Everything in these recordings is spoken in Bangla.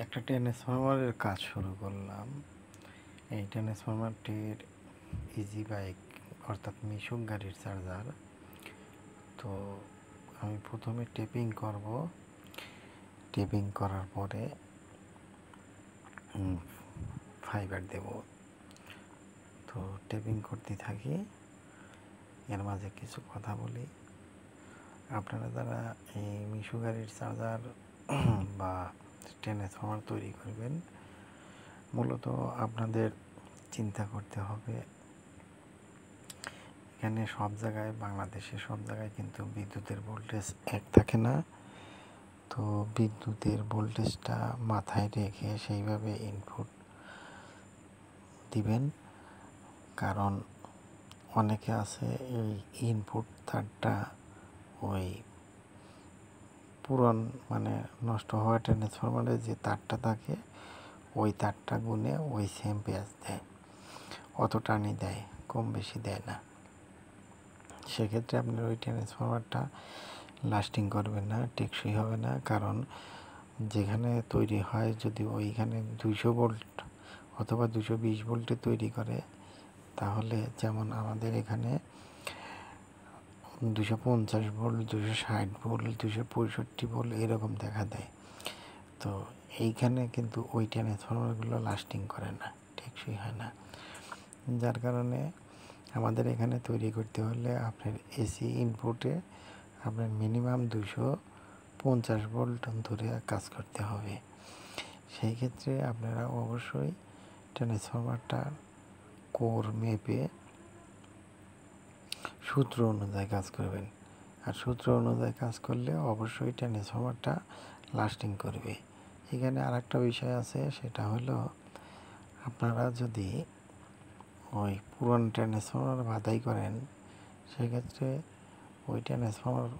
একটা ট্রান্সফরমারের কাজ শুরু করলাম। এই ট্রান্সফরমারটির ইজি বাইক অর্থাৎ মিশুক গাড়ির চার্জার। তো আমি প্রথমে টেপিং করব। টেপিং করার পরে ফাইবার দেব। তো টেপিং করতে থাকি, এর মাঝে কিছু কথা বলি। আপনারা যারা এই মিশুক গাড়ির চার্জার বা ট্রান্সফরমার তৈরি করবেন, মূলত আপনাদের চিন্তা করতে হবে, এখানে সব জায়গায়, বাংলাদেশে সব জায়গায় কিন্তু বিদ্যুতের ভোল্টেজ এক থাকে না। তো বিদ্যুতের ভোল্টেজটা মাথায় রেখে সেইভাবে ইনপুট দিবেন। কারণ অনেকে আছে এই ইনপুট তারটা ওই পুরন নষ্ট হওয়া ট্রান্সফরমারের যে তারটা থাকে ওই তারটা গুনে ওই সেম পেঁয়াজ দেয়, অত টানি দেয়, কম বেশি দেয় না। সেক্ষেত্রে আপনার ওই ট্রান্সফরমারটা লাস্টিং করবে না, টেকসই হবে না। কারণ যেখানে তৈরি হয় যদি ওইখানে 200 ভোল্ট অথবা 220 ভোল্টে তৈরি করে, তাহলে যেমন আমাদের এখানে 250 ভোল্ট, 260 ভোল্ট, 265 ভোল্ট এরকম দেখা দেয়। তো এইখানে কিন্তু ওই ট্রান্সফরমারগুলো লাস্টিং করে না, টেকসই হয় না। যার কারণে আমাদের এখানে তৈরি করতে হলে আপনার এসি ইনপুটে আপনার মিনিমাম 250 ভোল্ট ধরে কাজ করতে হবে। সেই ক্ষেত্রে আপনারা অবশ্যই ট্রান্সফরমারটা কোর মেপে সূত্র অনুযায়ী কাজ করবেন। আর সূত্র অনুযায়ী কাজ করলে অবশ্যই ট্রান্সফরমারটা লাস্টিং করবে। এখানে আর একটা বিষয় আছে, সেটা হলো আপনারা যদি ওই পুরনো ট্রান্সফরমার বাধাই করেন, সেক্ষেত্রে ওই ট্রান্সফরমার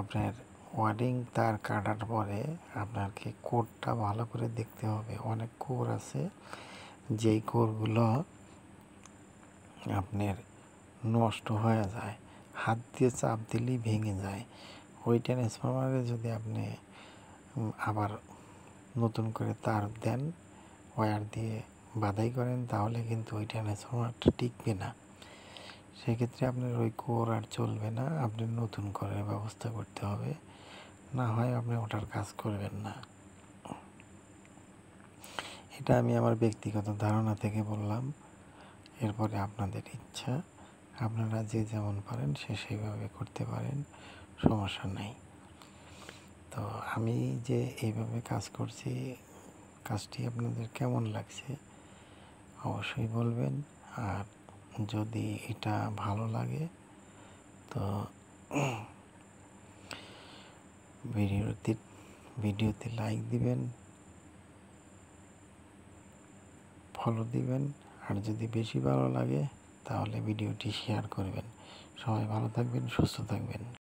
আপনার ওয়ারিং তার কাটার পরে আপনাকে কোরটা ভালো করে দেখতে হবে। অনেক কোর আছে যেই কোরগুলো আপনার নষ্ট হয়ে যায়, হাত দিয়ে চাপ দিলেই ভেঙে যায়। ওই ট্রান্সফরমারে যদি আপনি আবার নতুন করে তার দেন, ওয়্যার দিয়ে বাধাই করেন, তাহলে কিন্তু ওই ট্রান্সফরমারটা টিকবে না। সেক্ষেত্রে আপনার ওই কোর আর চলবে না, আপনি নতুন করে ব্যবস্থা করতে হবে, না হয় আপনি ওটার কাজ করবেন না। এটা আমি আমার ব্যক্তিগত ধারণা থেকে বললাম। এরপরে আপনাদের ইচ্ছা, আপনারা যে যেমন পারেন সে সেইভাবে করতে পারেন, সমস্যা নেই। তো আমি যে এইভাবে কাজ করছি, কাজটি আপনাদের কেমন লাগছে অবশ্যই বলবেন। আর যদি এটা ভালো লাগে তো ভিডিওতে লাইক দিবেন, ফলো দিবেন। আর যদি বেশি ভালো লাগে তাহলে ভিডিওটি শেয়ার করবেন। সবাই ভালো থাকবেন, সুস্থ থাকবেন।